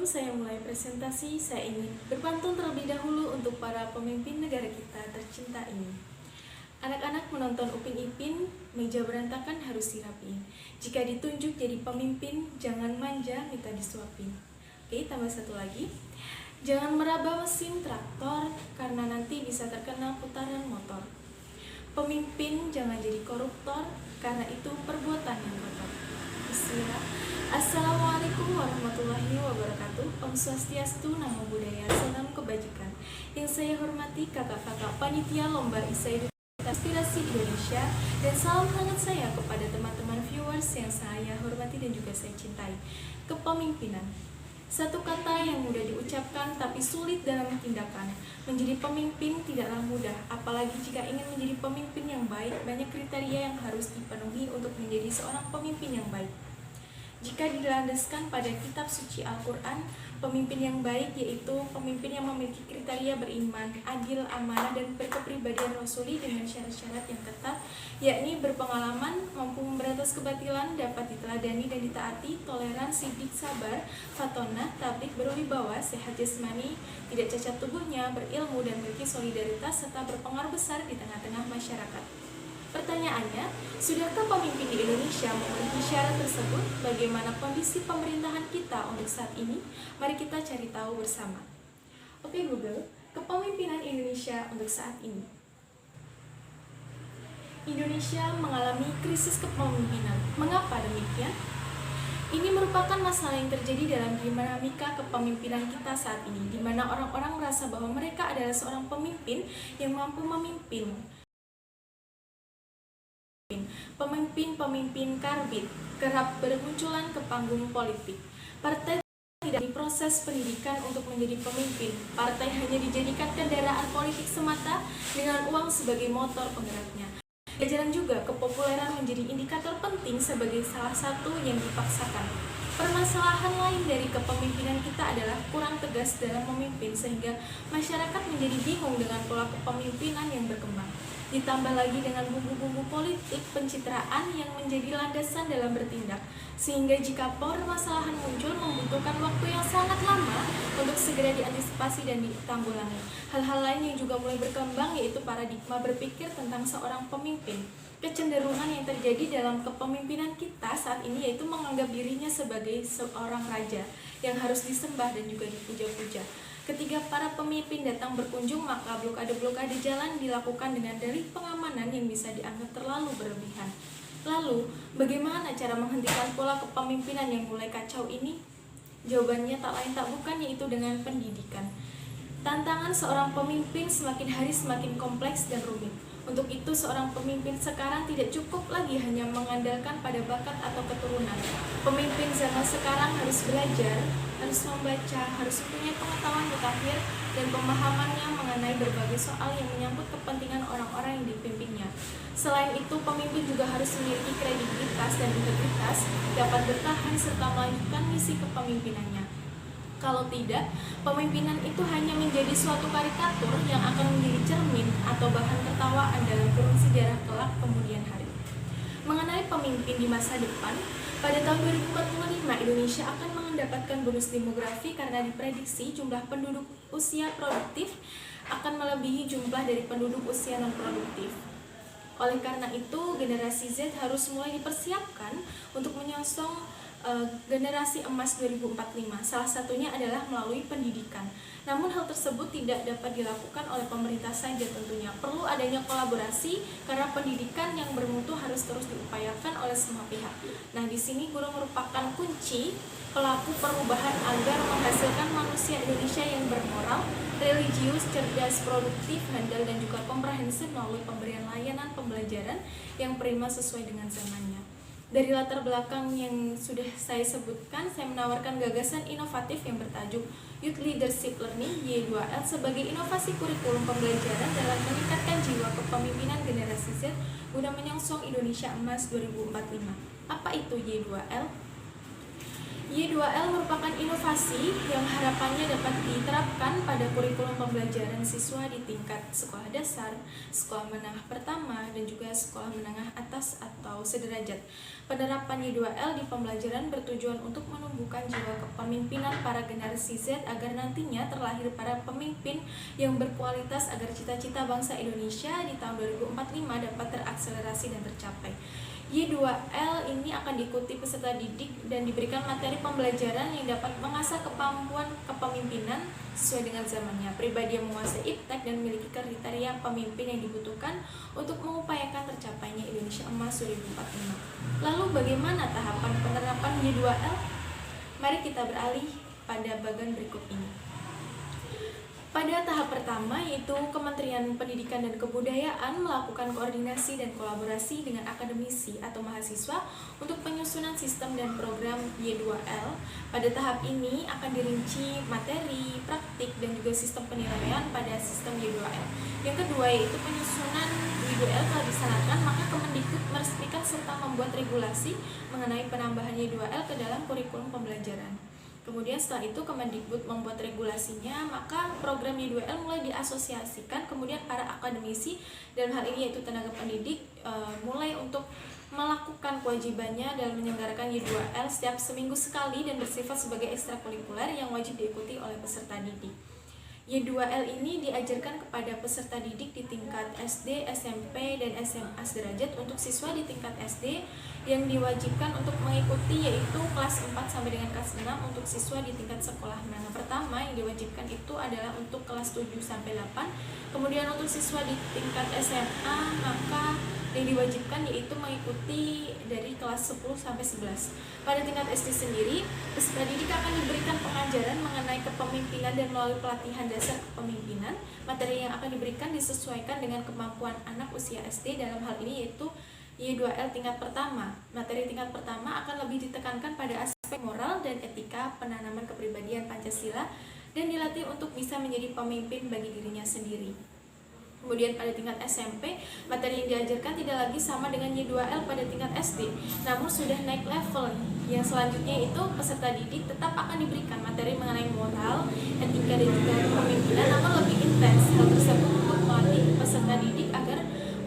saya mulai presentasi, saya ingin berpantun terlebih dahulu untuk para pemimpin negara kita tercinta ini. Anak-anak menonton Upin Ipin, meja berantakan harus dirapiin. Jika ditunjuk jadi pemimpin, jangan manja minta disuapin. Oke, tambah satu lagi. Jangan meraba mesin traktor, karena nanti bisa terkena putaran motor. Pemimpin jangan jadi koruptor, karena itu perbuatan yang kotor. Bismillah. Assalamualaikum warahmatullahi wabarakatuh. Om Swastiastu, Namo Buddhaya, salam kebajikan. Yang saya hormati kakak-kakak panitia lomba Isai Inspirasi Indonesia, dan salam hangat saya kepada teman-teman viewers yang saya hormati dan juga saya cintai. Kepemimpinan, satu kata yang mudah diucapkan tapi sulit dalam tindakan. Menjadi pemimpin tidaklah mudah, apalagi jika ingin menjadi pemimpin yang baik. Banyak kriteria yang harus dipenuhi untuk menjadi seorang pemimpin yang baik. Jika dilandaskan pada kitab suci Al-Quran, pemimpin yang baik yaitu pemimpin yang memiliki kriteria beriman, adil, amanah, dan berkepribadian rasuli dengan syarat-syarat yang ketat, yakni berpengalaman, mampu memberantas kebatilan, dapat diteladani dan ditaati, toleran, sidik, sabar, fatonah, tablik, berwibawa, sehat jasmani, tidak cacat tubuhnya, berilmu dan memiliki solidaritas, serta berpengaruh besar di tengah-tengah masyarakat. Pertanyaannya, sudahkah pemimpin di Indonesia memenuhi syarat tersebut? Bagaimana kondisi pemerintahan kita untuk saat ini? Mari kita cari tahu bersama. Oke Google, kepemimpinan Indonesia untuk saat ini. Indonesia mengalami krisis kepemimpinan. Mengapa demikian? Ini merupakan masalah yang terjadi dalam dinamika kepemimpinan kita saat ini, di mana orang-orang merasa bahwa mereka adalah seorang pemimpin yang mampu memimpin. Pemimpin-pemimpin karbit kerap bermunculan ke panggung politik. Partai tidak diproses pendidikan untuk menjadi pemimpin. Partai hanya dijadikan kendaraan politik semata dengan uang sebagai motor penggeraknya. Jarang juga kepopuleran menjadi indikator penting sebagai salah satu yang dipaksakan. Permasalahan lain dari kepemimpinan kita adalah kurang tegas dalam memimpin, sehingga masyarakat menjadi bingung dengan pola kepemimpinan yang berkembang. Ditambah lagi dengan bumbu-bumbu politik pencitraan yang menjadi landasan dalam bertindak, sehingga jika permasalahan muncul membutuhkan waktu yang sangat lama untuk segera diantisipasi dan ditanggulangi. Hal-hal lain yang juga mulai berkembang yaitu paradigma berpikir tentang seorang pemimpin. Kecenderungan yang terjadi dalam kepemimpinan kita saat ini yaitu menganggap dirinya sebagai seorang raja yang harus disembah dan juga dipuja-puja. Ketika para pemimpin datang berkunjung, maka blokade-blokade jalan dilakukan dengan dalih pengamanan yang bisa dianggap terlalu berlebihan. Lalu, bagaimana cara menghentikan pola kepemimpinan yang mulai kacau ini? Jawabannya tak lain tak bukan yaitu dengan pendidikan. Tantangan seorang pemimpin semakin hari semakin kompleks dan rumit. Untuk itu, seorang pemimpin sekarang tidak cukup lagi hanya mengandalkan pada bakat atau keturunan. Pemimpin zaman sekarang harus belajar, harus membaca, harus mempunyai pengetahuan mutakhir dan pemahamannya mengenai berbagai soal yang menyangkut kepentingan orang-orang yang dipimpinnya. Selain itu, pemimpin juga harus memiliki kredibilitas dan integritas, dapat bertahan serta melanjutkan misi kepemimpinannya. Kalau tidak, pemimpinan itu hanya menjadi suatu karikatur yang akan menjadi cermin atau bahan tertawaan dalam kurung sejarah kelak kemudian hari. Mengenai pemimpin di masa depan, pada tahun 2045 Indonesia akan mendapatkan bonus demografi karena diprediksi jumlah penduduk usia produktif akan melebihi jumlah dari penduduk usia non-produktif. Oleh karena itu, generasi Z harus mulai dipersiapkan untuk menyongsong generasi emas 2045. Salah satunya adalah melalui pendidikan. Namun hal tersebut tidak dapat dilakukan oleh pemerintah saja tentunya. Perlu adanya kolaborasi karena pendidikan yang bermutu harus terus diupayakan oleh semua pihak. Nah, di sini guru merupakan kunci pelaku perubahan agar menghasilkan manusia Indonesia yang bermoral, religius, cerdas, produktif, handal, dan juga komprehensif melalui pemberian layanan pembelajaran yang prima sesuai dengan zamannya. Dari latar belakang yang sudah saya sebutkan, saya menawarkan gagasan inovatif yang bertajuk Youth Leadership Learning Y2L sebagai inovasi kurikulum pembelajaran dalam meningkatkan jiwa kepemimpinan generasi Z guna menyongsong Indonesia Emas 2045. Apa itu Y2L? Y2L merupakan inovasi yang harapannya dapat diterapkan pada kurikulum pembelajaran siswa di tingkat sekolah dasar, sekolah menengah pertama, dan juga sekolah menengah atas atau sederajat. Penerapan Y2L di pembelajaran bertujuan untuk menumbuhkan jiwa kepemimpinan para generasi Z agar nantinya terlahir para pemimpin yang berkualitas agar cita-cita bangsa Indonesia di tahun 2045 dapat terakselerasi dan tercapai. Y2L ini akan diikuti peserta didik dan diberikan materi pembelajaran yang dapat mengasah kemampuan kepemimpinan sesuai dengan zamannya. Pribadi yang menguasai iptek dan memiliki kriteria pemimpin yang dibutuhkan untuk mengupayakan tercapainya Indonesia Emas 2045. Lalu bagaimana tahapan penerapan Y2L? Mari kita beralih pada bagian berikut ini. Pada tahap pertama, yaitu Kementerian Pendidikan dan Kebudayaan melakukan koordinasi dan kolaborasi dengan akademisi atau mahasiswa untuk penyusunan sistem dan program Y2L. Pada tahap ini akan dirinci materi, praktik, dan juga sistem penilaian pada sistem Y2L. Yang kedua, yaitu penyusunan Y2L telah dilaksanakan, maka Kemendikbud meresmikan serta membuat regulasi mengenai penambahan Y2L ke dalam kurikulum pembelajaran. Kemudian setelah itu Kemendikbud membuat regulasinya, maka program Y2L mulai diasosiasikan, kemudian para akademisi dalam hal ini yaitu tenaga pendidik mulai untuk melakukan kewajibannya dalam menyelenggarakan Y2L setiap seminggu sekali dan bersifat sebagai ekstrakurikuler yang wajib diikuti oleh peserta didik. Y2L ini diajarkan kepada peserta didik di tingkat SD, SMP, dan SMA sederajat untuk siswa di tingkat SD yang diwajibkan untuk mengikuti yaitu kelas 4 sampai dengan kelas 6 untuk siswa di tingkat sekolah menengah pertama yang diwajibkan itu adalah untuk kelas 7 sampai 8. Kemudian untuk siswa di tingkat SMA maka yang diwajibkan yaitu mengikuti dari kelas 10 sampai 11. Pada tingkat SD sendiri, peserta didik akan diberikan pengajaran mengenai kepemimpinan dan melalui pelatihan dasar kepemimpinan. Materi yang akan diberikan disesuaikan dengan kemampuan anak usia SD, dalam hal ini yaitu Y2L tingkat pertama. Materi tingkat pertama akan lebih ditekankan pada aspek moral dan etika, penanaman kepribadian Pancasila, dan dilatih untuk bisa menjadi pemimpin bagi dirinya sendiri. Kemudian pada tingkat SMP, materi yang diajarkan tidak lagi sama dengan Y2L pada tingkat SD, namun sudah naik level. Yang selanjutnya itu peserta didik tetap akan diberikan materi mengenai moral, etika, dan juga kepemimpinan, namun lebih intens. Hal tersebut untuk melatih peserta didik agar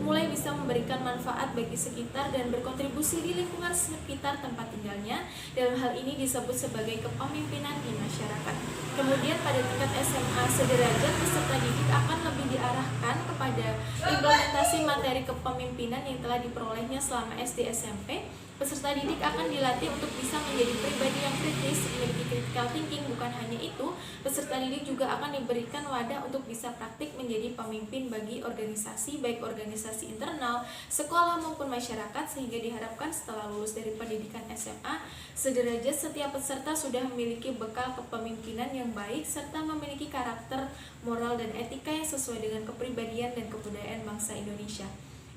mulai bisa memberikan manfaat bagi sekitar dan berkontribusi di lingkungan sekitar tempat tinggalnya. Dalam hal ini disebut sebagai kepemimpinan di masyarakat. Kemudian pada tingkat SMA sederajat, peserta didik akan lebih diarahkan kepada implementasi materi kepemimpinan yang telah diperolehnya selama SD SMP. Peserta didik akan dilatih untuk bisa menjadi pribadi yang kritis, memiliki critical thinking. Bukan hanya itu, peserta didik juga akan diberikan wadah untuk bisa praktik menjadi pemimpin bagi organisasi, baik organisasi internal, sekolah maupun masyarakat, sehingga diharapkan setelah lulus dari pendidikan SMA sederajat, setiap peserta sudah memiliki bekal kepemimpinan yang baik serta memiliki karakter, moral, dan etika yang sesuai dengan kepribadian dan kebudayaan bangsa Indonesia.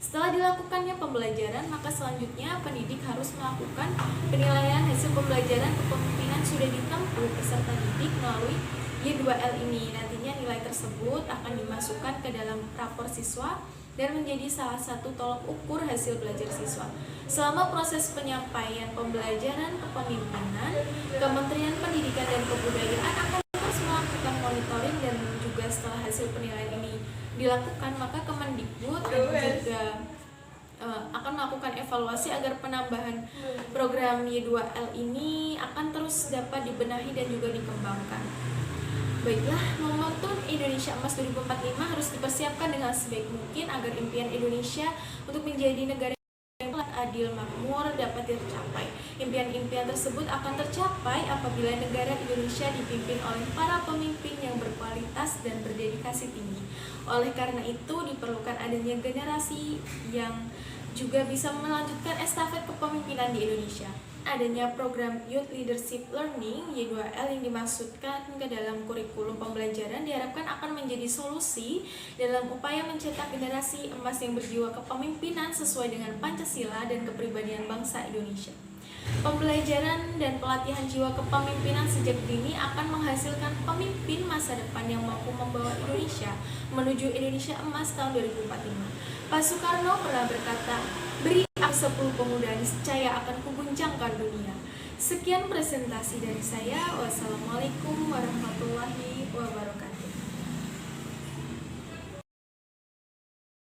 Setelah dilakukannya pembelajaran, maka selanjutnya pendidik harus melakukan penilaian hasil pembelajaran kepemimpinan sudah ditempuh peserta didik melalui Y2L ini. Nantinya nilai tersebut akan dimasukkan ke dalam rapor siswa dan menjadi salah satu tolok ukur hasil belajar siswa. Selama proses penyampaian pembelajaran kepemimpinan, Kementerian Pendidikan dan Kebudayaan akan terus melakukan monitoring, dan juga setelah hasil penilaian ini dilakukan, maka Kemendikbud juga akan melakukan evaluasi agar penambahan program Y2L ini akan terus dapat dibenahi dan juga dikembangkan. Baiklah, momentum Indonesia Emas 2045 harus dipersiapkan dengan sebaik mungkin agar impian Indonesia untuk menjadi negara yang adil makmur dapat tercapai. Impian-impian tersebut akan tercapai apabila negara Indonesia dipimpin oleh para pemimpin yang berkualitas dan berdedikasi tinggi. Oleh karena itu diperlukan adanya generasi yang juga bisa melanjutkan estafet kepemimpinan di Indonesia. Adanya program Youth Leadership Learning Y2L yang dimaksudkan ke dalam kurikulum pembelajaran diharapkan akan menjadi solusi dalam upaya mencetak generasi emas yang berjiwa kepemimpinan sesuai dengan Pancasila dan kepribadian bangsa Indonesia. Pembelajaran dan pelatihan jiwa kepemimpinan sejak dini akan menghasilkan pemimpin masa depan yang mampu membawa Indonesia menuju Indonesia Emas tahun 2045. Pak Soekarno pernah berkata, "Beri aku 10 pemuda, niscaya akan kuguncangkan dunia." Sekian presentasi dari saya. Wassalamualaikum warahmatullahi wabarakatuh.